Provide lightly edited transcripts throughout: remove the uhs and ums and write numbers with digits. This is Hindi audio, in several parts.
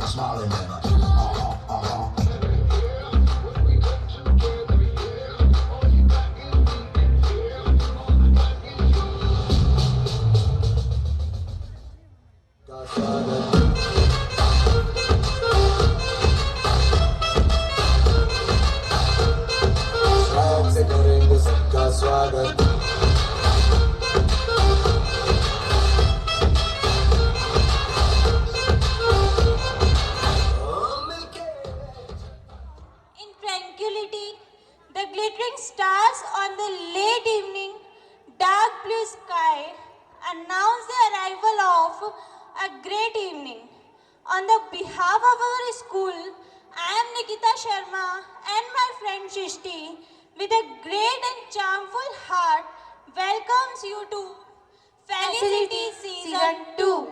smiling then. से करेंगे सबका स्वागत। In tranquility, the glittering stars on the late evening, dark blue sky announce the arrival of a great evening. On the behalf of our school, I am Nikita Sharma and my friend Shishti, with a great and charmful heart, welcomes you to Felicity Season 2.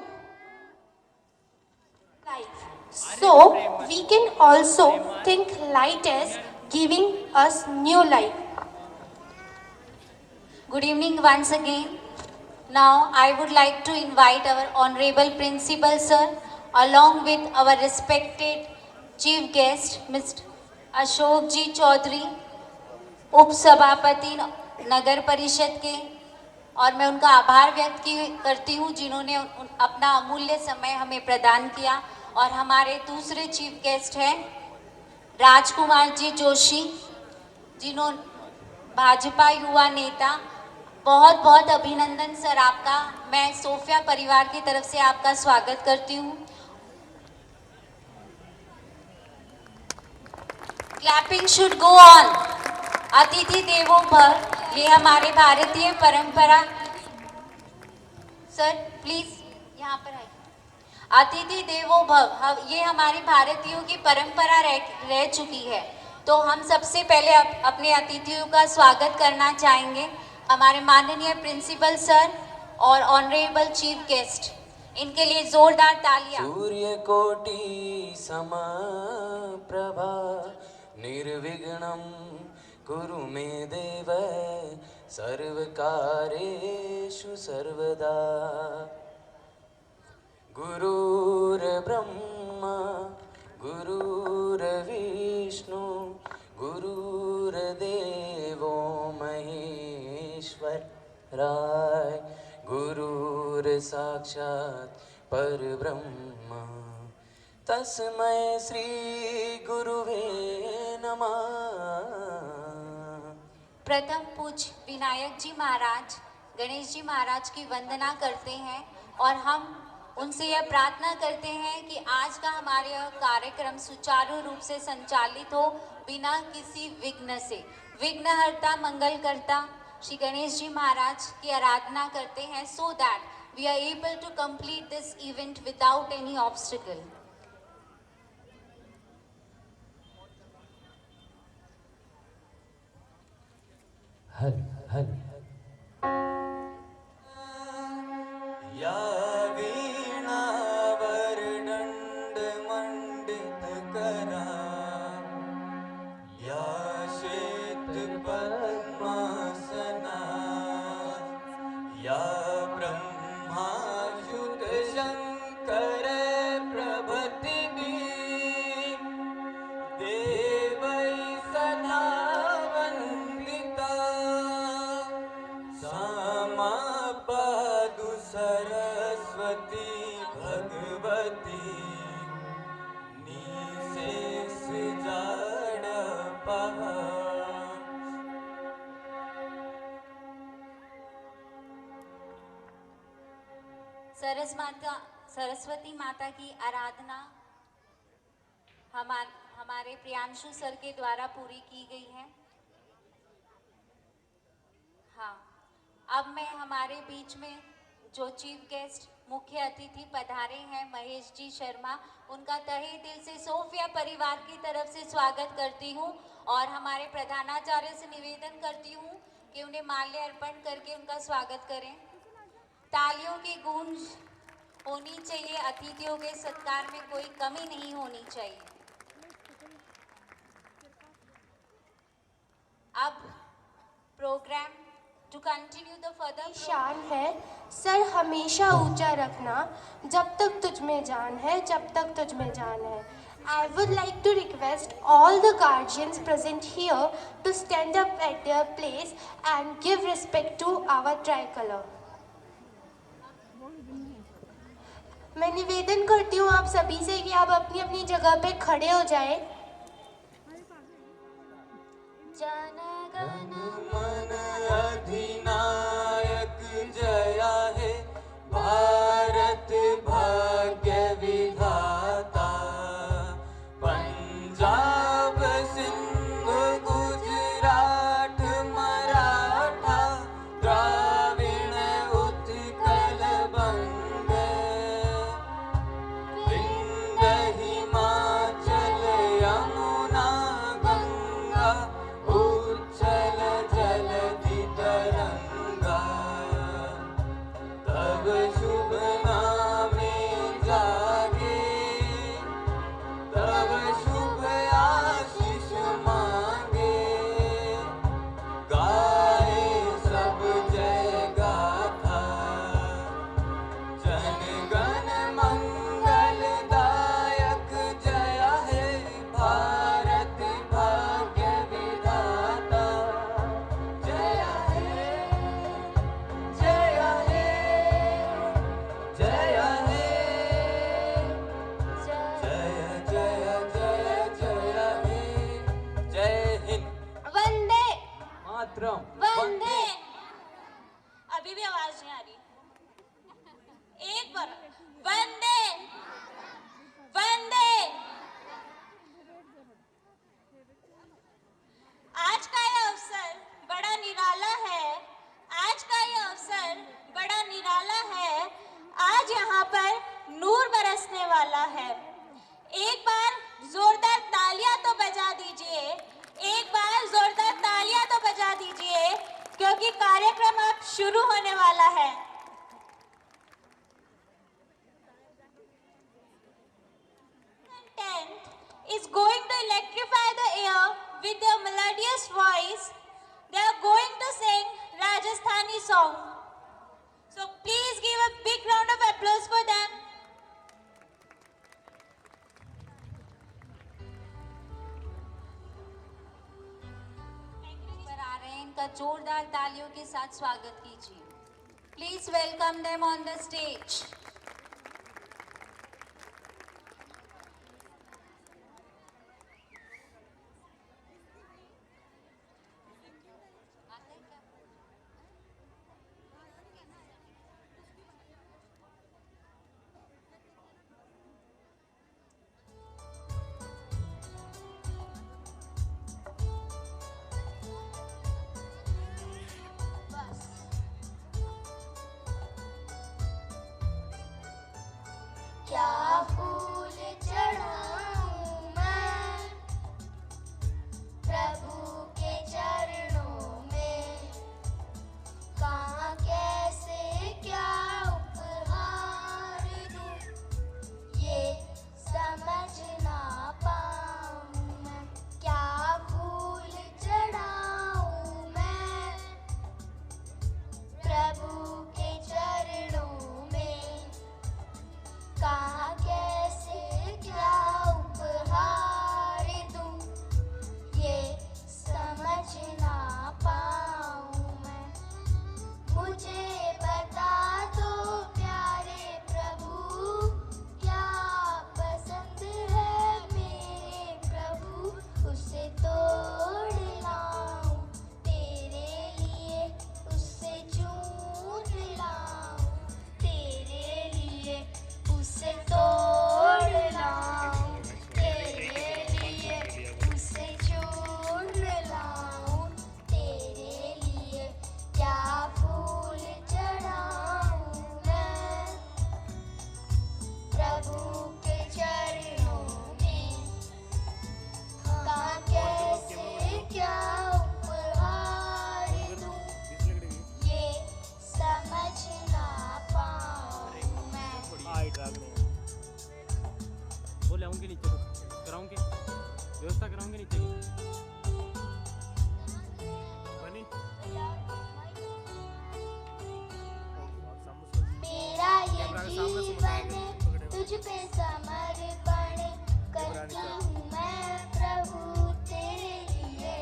So we can also think light as giving us new life. Good evening once again. Now I would like to invite our Honorable Principal Sir along with our respected Chief Guest Mr. Ashok Ji Chaudhary, उप सभापति नगर परिषद के, और मैं उनका आभार व्यक्त करती हूँ जिन्होंने अपना अमूल्य समय हमें प्रदान किया। और हमारे दूसरे चीफ गेस्ट हैं राजकुमार जी जोशी, जिन्होंने भाजपा युवा नेता। बहुत बहुत अभिनंदन सर आपका। मैं सोफिया परिवार की तरफ से आपका स्वागत करती हूँ। Clapping should go on. अतिथि देवो भव, ये हमारे भारतीय परंपरा। सर प्लीज यहाँ पर आइए। अतिथि देवो भव, ये हमारी भारतीयों की परंपरा रह चुकी है, तो हम सबसे पहले अपने अतिथियों का स्वागत करना चाहेंगे। हमारे माननीय प्रिंसिपल सर और ऑनरेबल चीफ गेस्ट, इनके लिए जोरदार तालियां। सूर्य कोटि समप्रभा निर्विघ्नं कुरु मे देव सर्वकारेषु सर्वदा। गुरुर्ब्रह्मा गुरुर्विष्णु गुरुर्देवो महेश्वराय गुरुर्साक्षात् परब्रह्म तस्मै श्री गुरुवे नमः। प्रथम पूज्य विनायक जी महाराज, गणेश जी महाराज की वंदना करते हैं और हम उनसे यह प्रार्थना करते हैं कि आज का हमारे यह कार्यक्रम सुचारू रूप से संचालित हो, बिना किसी विघ्न से। विघ्नहर्ता मंगलकर्ता श्री गणेश जी महाराज की आराधना करते हैं, so that we are able to complete this event without any obstacle. हल हल या वीणा वरदंड मंडित करा, या श्वेत पद्मासना, या ब्रह्माच्युत शंकर प्रभृतिभिः देवैः सदा वन्दिता। सामापादु सरस्वती भगवती निशेष जाडपः। सरस्वती माता की आराधना हमारे प्रियांशु सर के द्वारा पूरी की गई है। हाँ, अब मैं हमारे बीच में जो चीफ गेस्ट मुख्य अतिथि पधारे हैं महेश जी शर्मा, उनका तहे दिल से सोफिया परिवार की तरफ से स्वागत करती हूँ और हमारे प्रधानाचार्य से निवेदन करती हूँ कि उन्हें माल्य अर्पण करके उनका स्वागत करें। तालियों की गूंज होनी चाहिए, अतिथियों के सत्कार में कोई कमी नहीं होनी चाहिए। अब program to continue the further शान है सर हमेशा ऊंचा रखना, जब तक तुझ में जान है, जब तक तुझ में जान है। I would like to request all the guardians present here to stand up at their place and give respect to our tricolor. मैं निवेदन करती हूँ आप सभी से कि आप अपनी अपनी जगह पे खड़े हो जाएं। मन अधिनायक जया है, भारत भाग्य विधाता। पंजाब सिंध गुजरात मराठा, द्राविण उत्कल बंग, विंध्य हिमाचल यमुना गंगा, उच्चल जलधि तरंगा। तब शुभ नामे जागे, तब शुभ आशीष मांगे। गाए सब जय गाथा, जन गण मंगलदायक जया है, भारत भाग्य विधाता। जया है, जया है, जया है। जय जय जय जय हे, जय हिंद। वंदे मातरम। वंदे। अभी भी आवाज नहीं आ रही, एक बार। वंदे वंदे। आज का ये अवसर बड़ा निराला है, आज का ये अवसर बड़ा निराला है। आज यहाँ पर नूर बरसने वाला है। एक बार जोरदार तालियां तो बजा दीजिए, एक बार जोरदार तालियां तो बजा दीजिए, क्योंकि कार्यक्रम अब शुरू होने वाला है। Content is going to electrify the air with their melodious voice. They are going to sing Rajasthani song. So please give a big round of applause for them. पर आ रहे हैं, इनका जोरदार तालियों के साथ स्वागत कीजिए। Please welcome them on the stage. क्या फूल चढ़ाऊं मैं प्रभु के चरणों में, कहाँ कैसे क्या उपहार दूं, ये समझ ना पाऊं मैं। क्या फूल चढ़ाऊं मैं प्रभु के चरणों में, कहाँ कैसे क्या उपहार दूं, ये समझ ना पाऊं मैं। मुझे बता दो प्यारे प्रभु, क्या पसंद है मेरे प्रभु, उसे तोड़ लाऊं तेरे लिए, उसे चून लाऊं तेरे लिए, उसे तोड़ लाऊं तेरे लिए, उसे चून लाऊं तेरे लिए। क्या फूल चढ़ाऊं मैं प्रभु के चरणों में, कहाँ कैसे क्या उपहार दूं, ये समझ ना पाऊं मैं। वो लाऊंगे नीचे, तो कराऊंगे व्यवस्था, कराऊंगे नीचे की बनी। जीवन तुझ पे समर्पण करती हूँ मैं प्रभु तेरे लिए।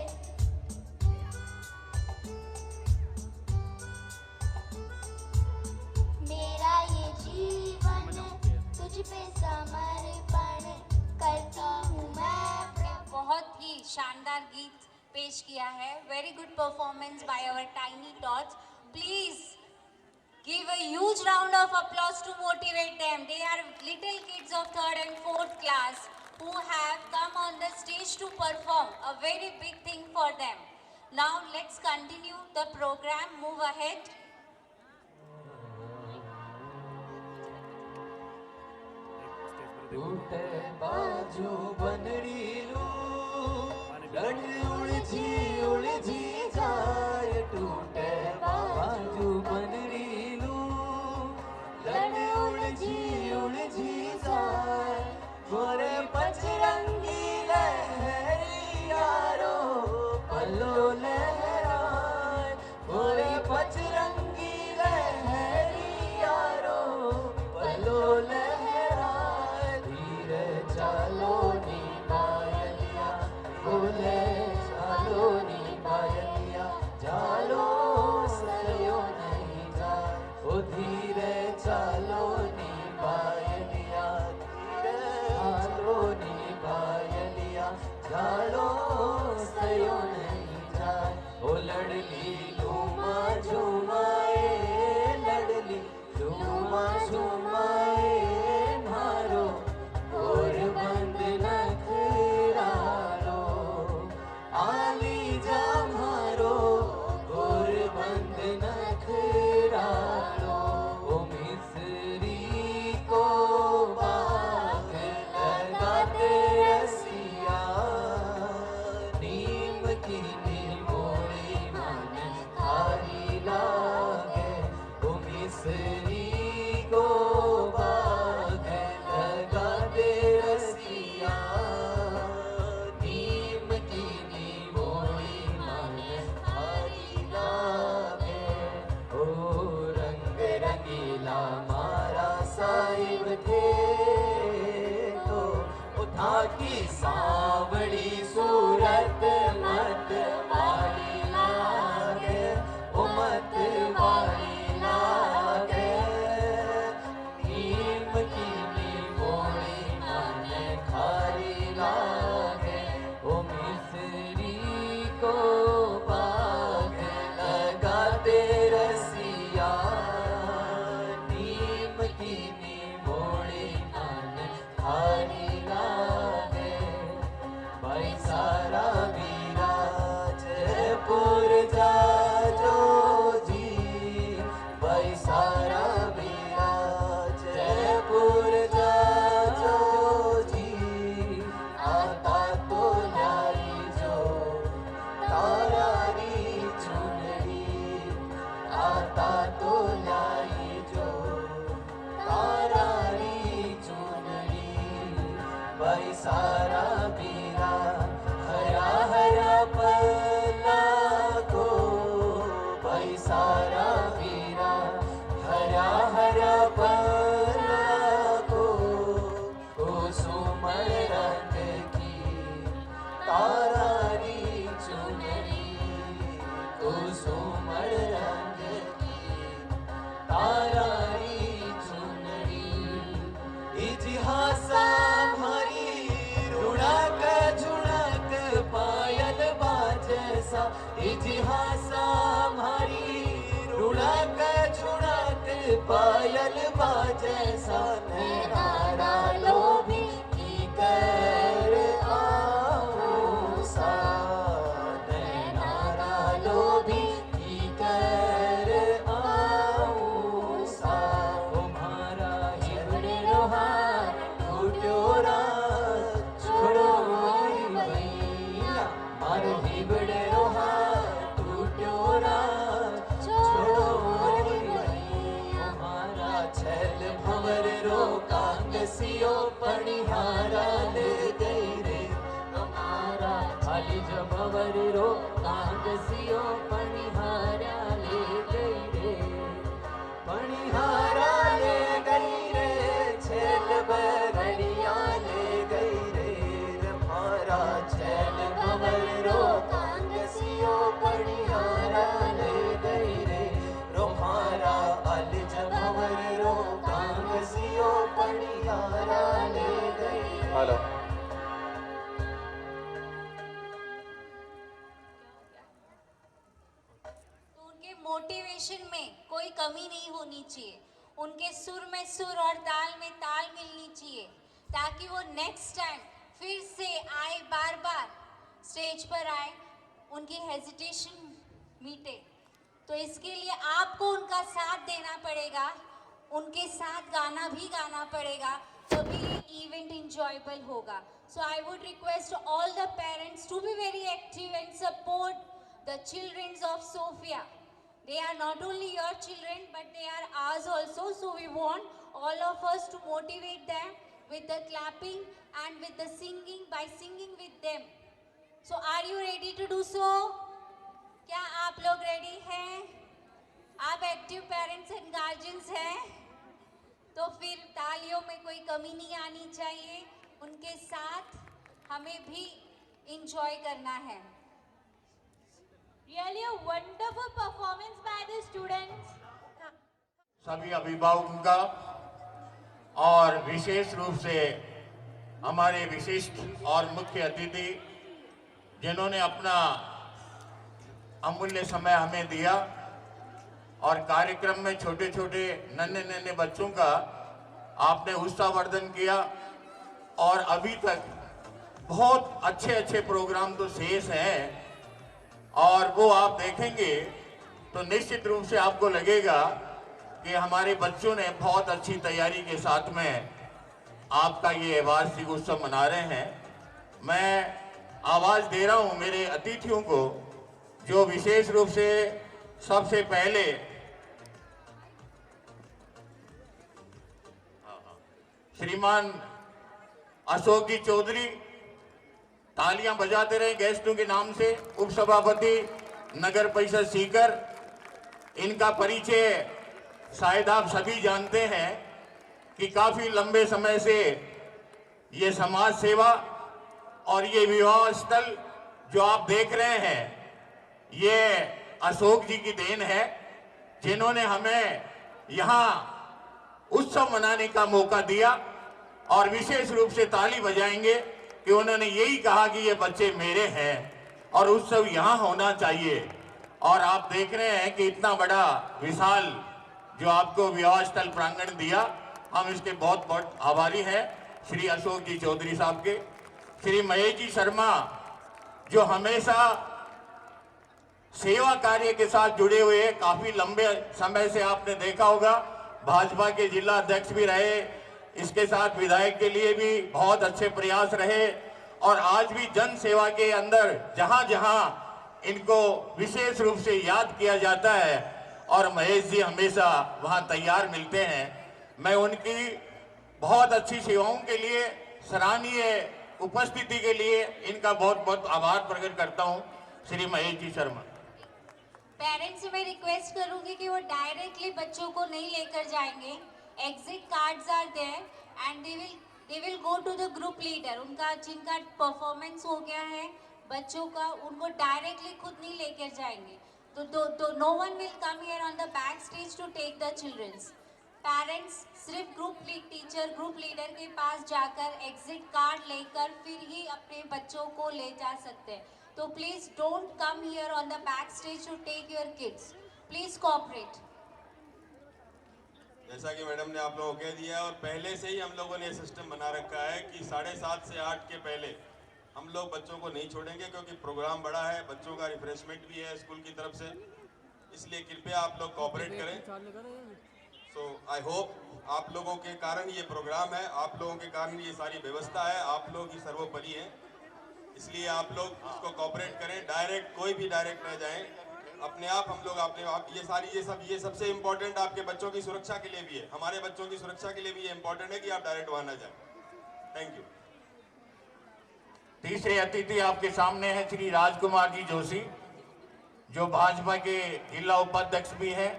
मेरा ये जीवन तुझ पे समर्पण करती हूँ मैं प्रभु। बहुत ही शानदार गीत पेश किया है। Very good performance by our tiny tots. Please give a huge round of applause to motivate them. They are little kids of 3rd and 4th class who have come on the stage to perform. A very big thing for them. Now let's continue the program. Move ahead. टूटे बाजू बनड़ीलू लड़ उलझी जाए। टूटे बाजू बनड़ीलू लड़ उलझी जाए। गोरे पचरंगी लहरी यारो पल्लो लहराए। गोरे पचरंगी लहरी यारो पल्लो लहराए। धीरे चलो नी बायलिया बोले चलो नी बायलिया जालो सयो नहीं जाए। ओ धीरे चलो नी बायलिया धीरे चलो नी बायलिया जालो सयो नहीं जाए। ओ लड़ली झूमा झूमाए लड़ली झूमा झूमाए मारो और बंद नखरालो। आली जा मारो और बंद नखरालो। ओ मिस्री को बाग लगाते रसिया नीम की मोड़ी मन खारी लागे। ओ मिस्री को बाग लगाते रसिया नीम की मोड़ी मन खारी लागे। ओ रंग रंगीला मारा साहिब थे तो उठा की सावड़ी सूरत मत वाली लागे। ओ मत वाली लागे। नीम की मोड़ी मन खारी लागे। ओ मिस्री को बाग लगाते रसिया नीम की मोड़ी मन खारी लागे। भाई सारा वीरा जयपुर जा जो जी। भाई सारा वीरा जयपुर जा जो जी। आता तो लाई जो तारारी चुनरी। आता तो लाई जो तारारी चुनरी। भाई सारा बीरा हरा हरा पल्ला को। भाई सारा बीरा हरा हरा पल्ला को। कुसुम रंग की तारारी चुनरी। कुसुम रंग की तारारी चुनरी। इतिहास हमारी रुड़क झुड़क पायल बाजसा। इतिहास हमारी रुड़क झुड़क पायल बाजसा। नैना लोभी की कर आओ सा। नैना लोभी की कर आओ सा। तुम्हारा हिबड़े रोहार टूटो रात छोड़ो मोरी भैया। मारो हिबड़े रोहार टूटो रात छोड़ो मोरी भैया। तुम्हारा छल भंवर रो कांगसियो पणिहारा ले गई रे। तुम्हारा खाली जो भंवर रो कांगसियो पणिहारा ले गई रे। पणिहारा ले गई हेलो। तो उनके मोटिवेशन में कोई कमी नहीं होनी चाहिए, उनके सुर में सुर और ताल में ताल मिलनी चाहिए, ताकि वो नेक्स्ट टाइम फिर से आए, बार बार स्टेज पर आए, उनकी हेजिटेशन मीटे। तो इसके लिए आपको उनका साथ देना पड़ेगा, उनके साथ गाना भी गाना पड़ेगा, तभी ये इवेंट इंजॉयबल होगा। So I would request all the parents to be very active and support the childrens of Sophia. They are not only your children, but they are ours also. So we want all of us to motivate them with the clapping and with the singing, by singing with them. So are you ready to do so? क्या आप लोग रेडी हैं? आप एक्टिव पेरेंट्स एंड गार्जियंस हैं? तो फिर तालियों में कोई कमी नहीं आनी चाहिए, उनके साथ हमें भी इंजॉय करना है। Really a wonderful performance by the students. सभी अभिभावकों का और विशेष रूप से हमारे विशिष्ट और मुख्य अतिथि जिन्होंने अपना अमूल्य समय हमें दिया और कार्यक्रम में छोटे छोटे नन्हे नन्हे बच्चों का आपने उत्साहवर्धन किया और अभी तक बहुत अच्छे अच्छे प्रोग्राम तो शेष हैं और वो आप देखेंगे तो निश्चित रूप से आपको लगेगा कि हमारे बच्चों ने बहुत अच्छी तैयारी के साथ में आपका ये वार्षिक उत्सव मना रहे हैं। मैं आवाज़ दे रहा हूँ मेरे अतिथियों को, जो विशेष रूप से सबसे पहले श्रीमान अशोक जी चौधरी, तालियां बजाते रहे गेस्टों के नाम से, उप सभापति नगर परिषद सीकर। इनका परिचय शायद आप सभी जानते हैं कि काफी लंबे समय से ये समाज सेवा और ये विवाह स्थल जो आप देख रहे हैं, ये अशोक जी की देन है, जिन्होंने हमें यहाँ उत्सव मनाने का मौका दिया। और विशेष रूप से ताली बजाएंगे कि उन्होंने यही कहा कि ये बच्चे मेरे हैं और उत्सव यहाँ होना चाहिए। और आप देख रहे हैं कि इतना बड़ा विशाल जो आपको विवाह स्थल प्रांगण दिया, हम इसके बहुत बहुत आभारी हैं श्री अशोक जी चौधरी साहब के। श्री महेश जी शर्मा जो हमेशा सेवा कार्य के साथ जुड़े हुए, काफी लंबे समय से आपने देखा होगा भाजपा के जिला अध्यक्ष भी रहे, इसके साथ विधायक के लिए भी बहुत अच्छे प्रयास रहे और आज भी जन सेवा के अंदर जहां जहां इनको विशेष रूप से याद किया जाता है और महेश जी हमेशा वहां तैयार मिलते हैं। मैं उनकी बहुत अच्छी सेवाओं के लिए, सराहनीय उपस्थिति के लिए इनका बहुत बहुत आभार प्रकट करता हूं श्री महेश जी शर्मा। पेरेंट्स से मैं रिक्वेस्ट करूंगी कि वो डायरेक्टली बच्चों को नहीं लेकर जाएंगे। Exit cards are there and they will go to the group leader. उनका जिनका परफॉर्मेंस हो गया है बच्चों का, उनको डायरेक्टली खुद नहीं लेकर जाएंगे। तो no one will come here on the back stage to take the childrens. Parents सिर्फ ग्रुप लीडर के पास जाकर एग्जिट कार्ड लेकर फिर ही अपने बच्चों को ले जा सकते हैं। तो please don't come here on the back stage to take your kids, please cooperate. जैसा कि मैडम ने आप लोगों को कह दिया और पहले से ही हम लोगों ने सिस्टम बना रखा है कि 7:30 से 8 के पहले हम लोग बच्चों को नहीं छोड़ेंगे, क्योंकि प्रोग्राम बड़ा है, बच्चों का रिफ्रेशमेंट भी है स्कूल की तरफ से, इसलिए कृपया आप लोग कोऑपरेट करें। सो आई होप आप लोगों के कारण ये प्रोग्राम है, आप लोगों के कारण ये सारी व्यवस्था है, आप लोग ही सर्वोपरि हैं, इसलिए आप लोग इसको कोऑपरेट करें। डायरेक्ट कोई भी डायरेक्ट न जाए, अपने आप हम लोग अपने आप ये सबसे इम्पोर्टेंट आपके बच्चों की सुरक्षा के लिए भी है, हमारे बच्चों की सुरक्षा के लिए भी ये इम्पोर्टेंट है कि आप डायरेक्ट वहां न जाए। Thank you. तीसरे अतिथि आपके सामने हैं श्री राजकुमार जी जोशी, जो भाजपा के जिला उपाध्यक्ष भी हैं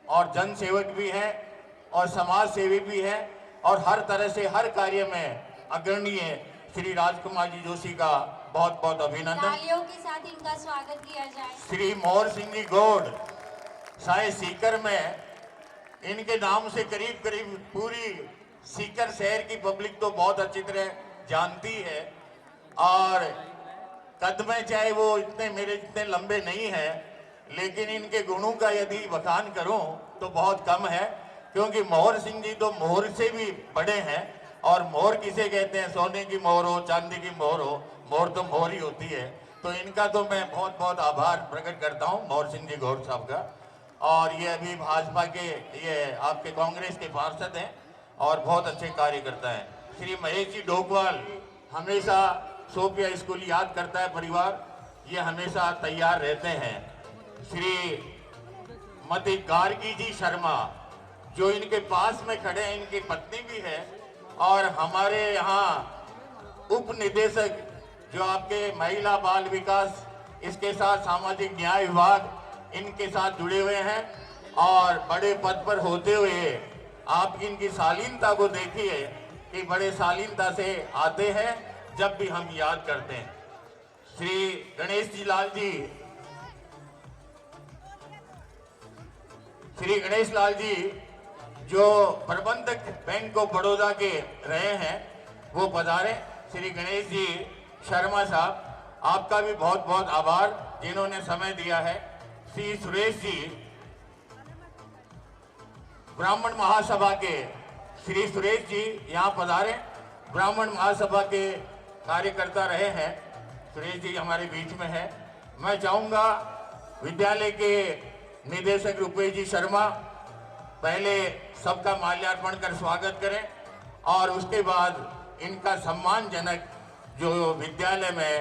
और जन सेवक भी हैं और समाज सेवी भी हैं और हर तरह से हर कार्य में अग्रणी है। श्री राजकुमार जी जोशी का बहुत बहुत अभिनंदन। तालियों के साथ इनका स्वागत किया जाए। श्री मोहर सिंह जी गौड़, शायद सीकर में इनके नाम से करीब करीब पूरी सीकर शहर की पब्लिक तो बहुत अच्छी तरह जानती है, और कद में चाहे वो इतने मेरे जितने लंबे नहीं है, लेकिन इनके गुणों का यदि बखान करूं तो बहुत कम है, क्योंकि मोहर सिंह जी तो मोहर से भी बड़े हैं। और मोहर किसे कहते हैं? सोने की मोहर हो, चांदी की मोहर हो, मोहर तो मोहर ही होती है। तो इनका तो मैं बहुत बहुत आभार प्रकट करता हूं, मोहर सिंह जी गौर साहब का। और ये अभी भाजपा के, ये आपके कांग्रेस के पार्षद हैं और बहुत अच्छे कार्यकर्ता हैं। श्री महेश जी ढोकवाल, हमेशा सोफिया स्कूल याद करता है परिवार, ये हमेशा तैयार रहते हैं। श्री मती गार्गी जी शर्मा, जो इनके पास में खड़े हैं, इनकी पत्नी भी है, और हमारे यहाँ उप निदेशक जो आपके महिला बाल विकास, इसके साथ सामाजिक न्याय विभाग, इनके साथ जुड़े हुए हैं, और बड़े पद पर होते हुए आप इनकी शालीनता को देखिए कि बड़े शालीनता से आते हैं जब भी हम याद करते हैं। श्री गणेश जी लाल जी, श्री गणेश लाल जी जो प्रबंधक बैंक ऑफ बड़ौदा के रहे हैं, वो पधारे। श्री गणेश जी शर्मा साहब, आपका भी बहुत बहुत आभार जिन्होंने समय दिया है। श्री सुरेश जी, ब्राह्मण महासभा के श्री सुरेश जी यहाँ पधारे, ब्राह्मण महासभा के कार्यकर्ता रहे हैं। सुरेश जी हमारे बीच में है। मैं चाहूँगा विद्यालय के निदेशक रुपेश जी शर्मा पहले सबका माल्यार्पण कर स्वागत करें, और उसके बाद इनका सम्मानजनक जो विद्यालय में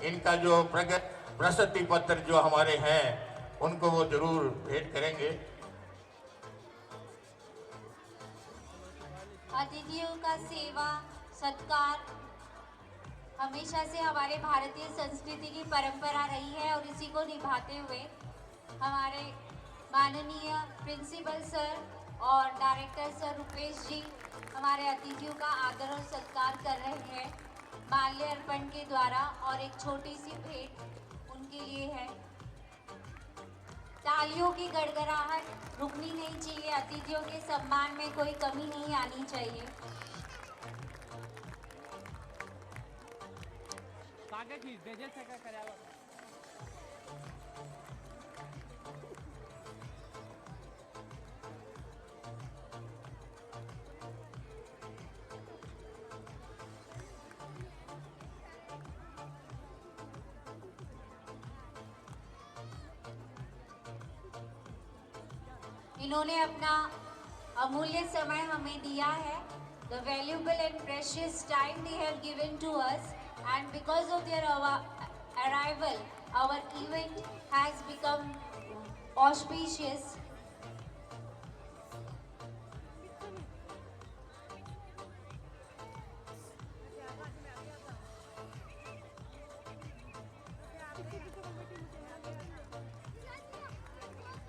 इनका जो प्रशस्ति पत्र जो हमारे हैं, उनको वो जरूर भेंट करेंगे। अतिथियों का सेवा सत्कार हमेशा से हमारे भारतीय संस्कृति की परंपरा रही है, और इसी को निभाते हुए हमारे माननीय प्रिंसिपल सर और डायरेक्टर सर रुपेश जी हमारे अतिथियों का आदर और सत्कार कर रहे हैं माल्य अर्पण के द्वारा, और एक छोटी सी भेंट उनके लिए है। तालियों की गड़गड़ाहट रुकनी नहीं चाहिए, अतिथियों के सम्मान में कोई कमी नहीं आनी चाहिए। इन्होंने अपना अमूल्य समय हमें दिया है। The valuable and precious time they have given to us, and because of their arrival, our event has become auspicious.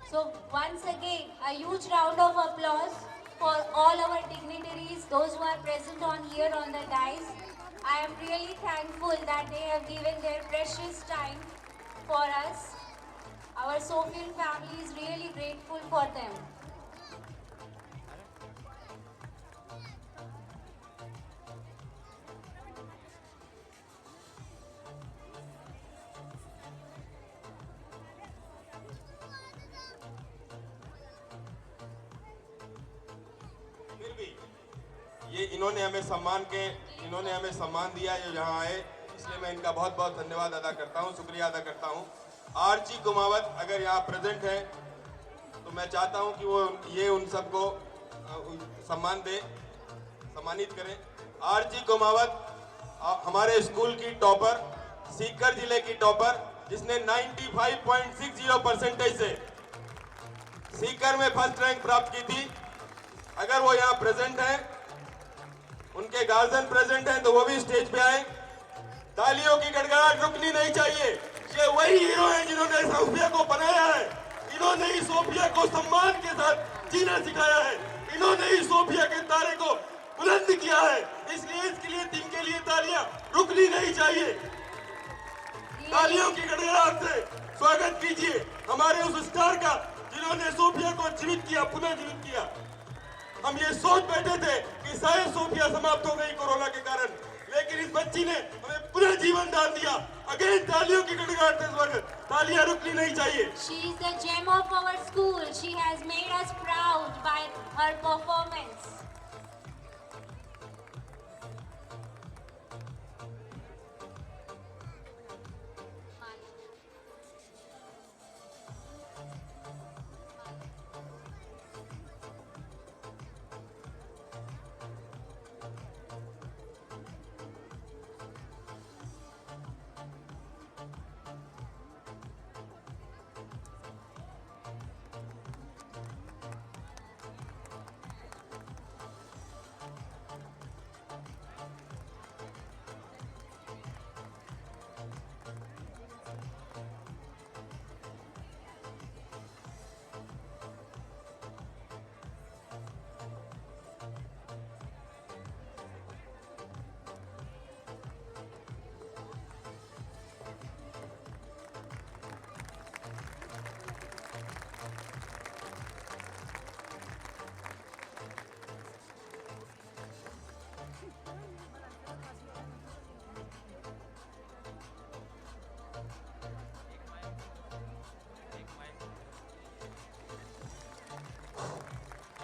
So once again, a huge round of applause for all our dignitaries, those who are present on here on the dais. I am really thankful that they have given their precious time for us. Our Sofian family is really grateful for them. फिर भी ये इन्होंने हमें सम्मान दिया जो यहाँ आए, इसलिए मैं इनका बहुत बहुत धन्यवाद अदा करता हूँ, शुक्रिया अदा करता हूँ। आरजी कुमावत अगर यहाँ प्रेजेंट है तो मैं चाहता हूँ कि वो ये उन सबको सम्मानित करें। आरजी कुमावत हमारे स्कूल की टॉपर, सीकर जिले की टॉपर, जिसने 95.60% से सीकर में फर्स्ट रैंक प्राप्त की थी। अगर वो यहाँ प्रेजेंट हैं, उनके गार्जियन प्रेजेंट हैं, तो वो भी स्टेज पे आए। तालियों की गड़गड़ाहट रुकनी नहीं चाहिए। ये वही हीरो हैं जिन्होंने सोफिया को बनाया है। इन्होंने ही सोफिया को सम्मान के साथ जीना सिखाया है। इन्होंने ही सोफिया के तारे को बुलंद किया है। इसलिए इनके लिए तालियां रुकनी नहीं चाहिए। तालियों की गड़गड़ाहट से स्वागत कीजिए हमारे उस स्टार का जिन्होंने सोफिया को जीवित किया, पुनः जीवित किया। हम ये सोच बैठे थे कि शायद सोफिया समाप्त हो गई कोरोना के कारण, लेकिन इस बच्ची ने हमें पुनः जीवन दान दिया। अगेन तालियों की गड़गड़ाहट से स्वागत। तालियां रुकनी नहीं चाहिए। She is the gem of our school. She has made us proud by her performance.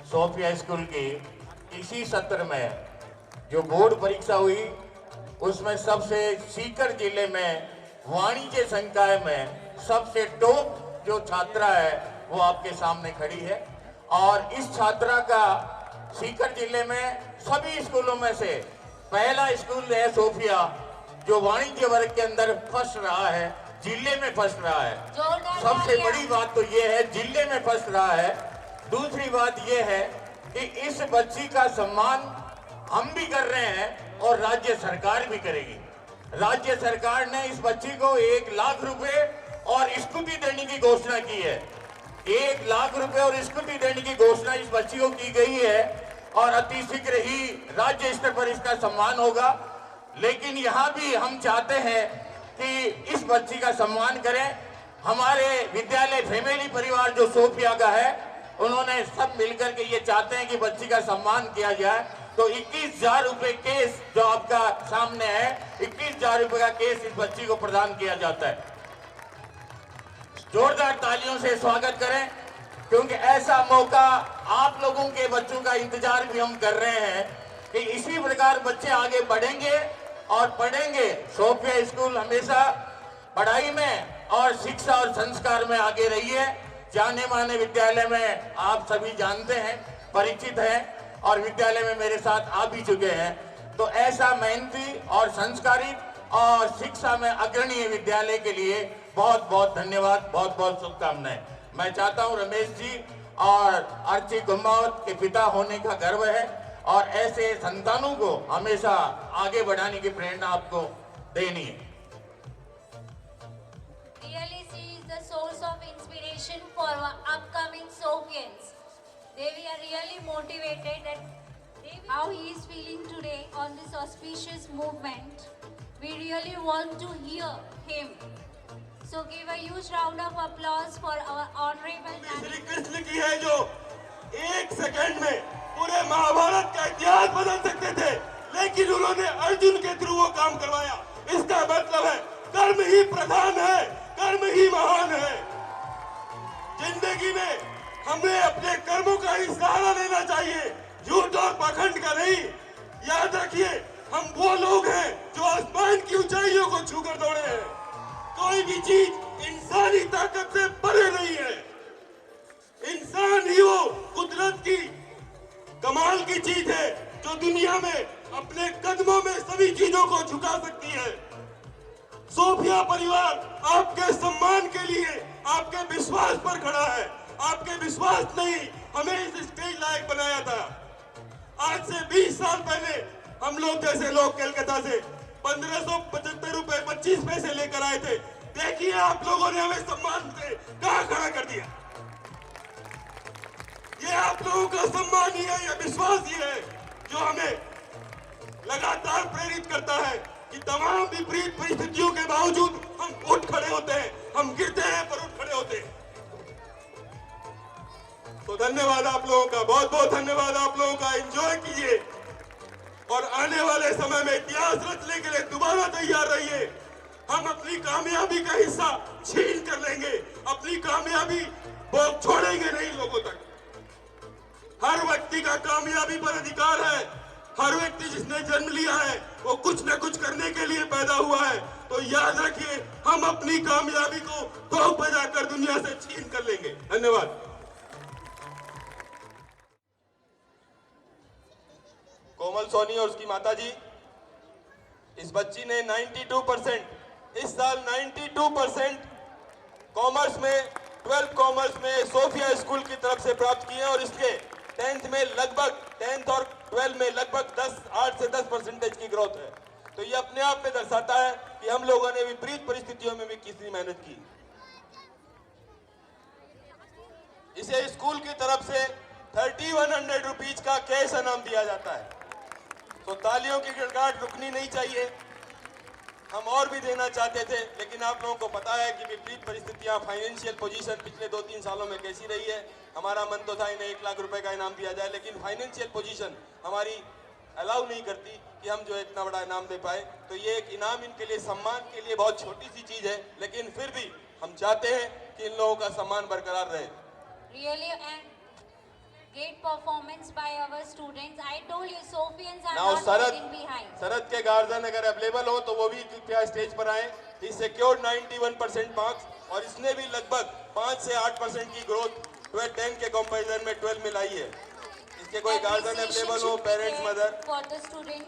Sophia school की इसी सत्र में जो बोर्ड परीक्षा हुई उसमें सबसे सीकर जिले में वाणिज्य संकाय में सबसे टॉप जो छात्रा है वो आपके सामने खड़ी है। और इस छात्रा का सीकर जिले में सभी स्कूलों में से पहला स्कूल है सोफिया जो वाणिज्य वर्ग के अंदर फर्स्ट रहा है, जिले में फर्स्ट रहा है। सबसे बड़ी बात तो ये है जिले में फर्स्ट रहा है। दूसरी बात यह है कि इस बच्ची का सम्मान हम भी कर रहे हैं और राज्य सरकार भी करेगी। राज्य सरकार ने इस बच्ची को 1 लाख रुपए और स्कूटी देने की घोषणा की है। 1 लाख रुपए और स्कूटी देने की घोषणा इस बच्ची को की गई है और अति शीघ्र ही राज्य स्तर पर इसका सम्मान होगा। लेकिन यहाँ भी हम चाहते हैं कि इस बच्ची का सम्मान करें। हमारे विद्यालय फैमिली परिवार जो सोफिया का है उन्होंने सब मिलकर के ये चाहते हैं कि बच्ची का सम्मान किया जाए। तो 21,000 रुपए केस जो आपका सामने है, 21,000 रुपए का केस इस बच्ची को प्रदान किया जाता है। जोरदार तालियों से स्वागत करें क्योंकि ऐसा मौका आप लोगों के बच्चों का इंतजार भी हम कर रहे हैं कि इसी प्रकार बच्चे आगे बढ़ेंगे और पढ़ेंगे। सोफिया स्कूल हमेशा पढ़ाई में और शिक्षा और संस्कार में आगे रही है। जाने माने विद्यालय में आप सभी जानते हैं, परिचित हैं और विद्यालय में मेरे साथ आ भी चुके हैं। तो ऐसा मेहनती और संस्कारित और शिक्षा में अग्रणी विद्यालय के लिए बहुत बहुत धन्यवाद, बहुत बहुत शुभकामनाएं। मैं चाहता हूं रमेश जी और अर्ची गुम्बावत के पिता होने का गर्व है और ऐसे संतानों को हमेशा आगे बढ़ाने की प्रेरणा आपको देनी है। Really, she is the source of inspiration for our upcoming Sophians. They are really motivated that how he is feeling today on this auspicious movement. We really want to hear him. So give a huge round of applause for our honorable Shri Krishna की है जो 1 सेकंड में पूरे महाभारत का इतिहास बदल सकते थे, लेकिन उन्होंने अर्जुन के थ्रू वो काम करवाया। इसका मतलब है कर्म ही प्रधान है, कर्म ही महान है। जिंदगी में हमें अपने कर्मों का ही सहारा लेना चाहिए, झूठ और पाखंड का नहीं। याद रखिए, हम वो लोग हैं जो आसमान की ऊंचाइयों को छूकर दौड़े हैं। कोई भी चीज इंसानी ताकत से परे नहीं है। इंसान ही वो कुदरत की कमाल की चीज है जो दुनिया में अपने कदमों में सभी चीजों को झुका सकती है। सोफिया परिवार आपके सम्मान के लिए आपके विश्वास पर खड़ा है। आपके विश्वास नहीं हमें इस स्टेज लायक बनाया था। आज से 20 साल पहले हम लोग जैसे लोग कलकत्ता से 1575 रुपए 25 पैसे लेकर आए थे। देखिए आप लोगों ने हमें सम्मान से कहां खड़ा कर दिया। ये आप लोगों का सम्मान ही है, ये विश्वास ही है जो हमें लगातार प्रेरित करता है कि तमाम विपरीत परिस्थितियों के बावजूद हम उठ खड़े होते हैं। हम गिरते हैं पर उठ खड़े होते हैं। तो धन्यवाद आप लोगों का, बहुत बहुत धन्यवाद आप लोगों का। एंजॉय कीजिए और आने वाले समय में इतिहास रचने के लिए दोबारा कामयाबी का हिस्सा छीन कर लेंगे, अपनी कामयाबी वो छोड़ेंगे नहीं लोगों तक। हर व्यक्ति का कामयाबी पर अधिकार है। हर व्यक्ति जिसने जन्म लिया है वो कुछ न कुछ करने के लिए पैदा हुआ है। तो याद रखिए, हम अपनी कामयाबी को ठोक बजाकर दुनिया से छीन कर लेंगे। धन्यवाद। कोमल सोनी और उसकी माताजी, इस बच्ची ने 92%, इस साल 92% कॉमर्स में, 12th कॉमर्स में सोफिया स्कूल की तरफ से प्राप्त किए हैं और इसके 10th में लगभग 10th और 12 में लगभग 8 से 10% की ग्रोथ है। तो ये अपने आप में दर्शाता है कि हम लोगों ने विपरीत परिस्थितियों में भी कितनी मेहनत की। इसे स्कूल की तरफ से 3100 रुपीज का कैश इनाम दिया जाता है। तो तालियों की गड़गड़ाहट रुकनी नहीं चाहिए। हम और भी देना चाहते थे, लेकिन आप लोगों को पता है कि विपरीत परिस्थितियां, फाइनेंशियल पोजीशन पिछले 2-3 सालों में कैसी रही है। हमारा मन तो था इन्हें 1 लाख रुपए का इनाम दिया जाए, लेकिन फाइनेंशियल पोजीशन हमारी अलाउ नहीं करती कि हम जो है इतना बड़ा इनाम दे पाए। तो ये एक इनाम इनके लिए, सम्मान के लिए बहुत छोटी सी चीज है, लेकिन फिर भी हम चाहते हैं कि इन लोगों का सम्मान बरकरार रहे। Really and great performance by our students. I told you, Sophians are Now, not Sarath, lagging behind. शरद के गार्जियन अगर अवेलेबल हो तो वो भी कृपया स्टेज पर आए। ही सिक्योर्ड 91% मार्क्स और इसने भी लगभग 5 से 8% की ग्रोथ 10 के कंपैरिजन में 12 में लाई है। इसके कोई गार्जियन अवेलेबल हो, parents, mother, For the student.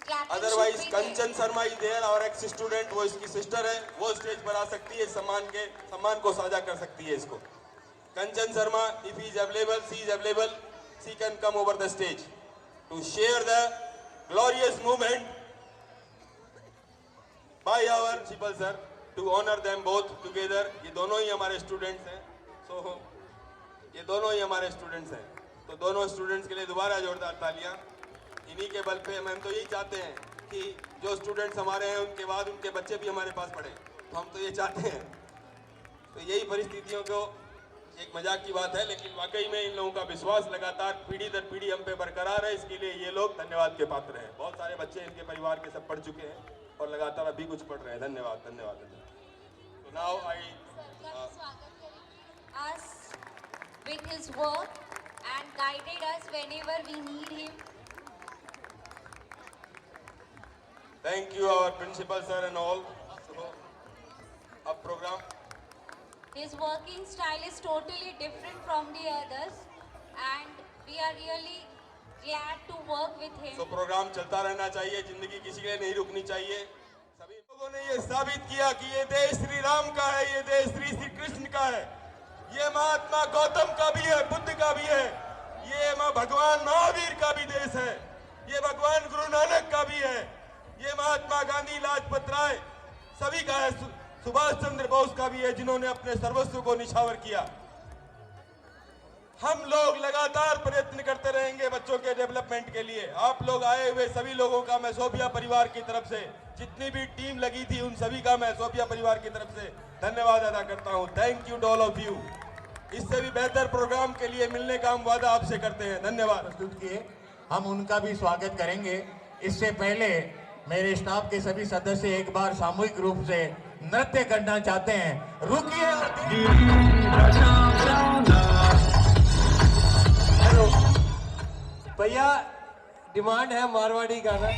Captain otherwise should be there. Kanchan Sharma is there, और एक्स स्टूडेंट, वो इसकी सिस्टर है, वो स्टेज पर आ सकती है, सम्मान को साझा कर सकती है इसको। Kanchan Sharma, if he is available, she is available, she can come over the stage to share the glorious movement by our principal sir, to honor them both together. ये दोनों ही हमारे स्टूडेंट्स हैं, ये दोनों ही हमारे स्टूडेंट्स हैं। तो दोनों स्टूडेंट्स के लिए दोबारा जोरदार तालियां। इन्हीं के बल पे हम तो यही चाहते हैं कि जो स्टूडेंट्स हमारे हैं उनके बाद उनके बच्चे भी हमारे पास पढ़े। तो हम तो ये चाहते हैं। तो यही परिस्थितियों को, एक मजाक की बात है, लेकिन वाकई में इन लोगों का विश्वास लगातार पीढ़ी दर पीढ़ी हम पे बरकरार है। इसके लिए ये लोग धन्यवाद के पात्र हैं। बहुत सारे बच्चे इनके परिवार के सब पढ़ चुके हैं और लगातार अभी कुछ पढ़ रहे हैं। धन्यवाद, धन्यवाद, धन्यवाद। So now Us with his work and guided us whenever we need him. thank you our principal sir and all. So, अब programme, His working style is totally different from the others, and we are really glad to work with him. तो प्रोग्राम चलता रहना चाहिए। जिंदगी किसी के लिए नहीं रुकनी चाहिए। सभी लोगों ने ये साबित किया कि ये देश श्री राम का है, ये देश श्री कृष्ण का है, ये महात्मा गौतम का भी है, बुद्ध का भी है, ये भगवान महावीर का भी देश है, ये भगवान गुरु नानक का भी है, ये महात्मा गांधी, लाजपत राय सभी का है, सुभाष चंद्र बोस का भी है, जिन्होंने अपने सर्वस्व को निछावर किया। हम लोग लगातार प्रयत्न करते रहेंगे बच्चों के डेवलपमेंट के लिए। आप लोग आए हुए सभी लोगों का मैं सोफिया परिवार की तरफ से, जितनी भी टीम लगी थी उन सभी का मैं सोफिया परिवार की तरफ से धन्यवाद अदा करता हूं। Thank you to all of you. इससे भी बेहतर प्रोग्राम के लिए मिलने का हम वादा आपसे करते हैं। धन्यवाद। प्रस्तुत किए, हम उनका भी स्वागत करेंगे। इससे पहले मेरे स्टाफ के सभी सदस्य एक बार सामूहिक रूप से नृत्य करना चाहते हैं। रुकिए। हेलो भैया, डिमांड है मारवाड़ी गाना।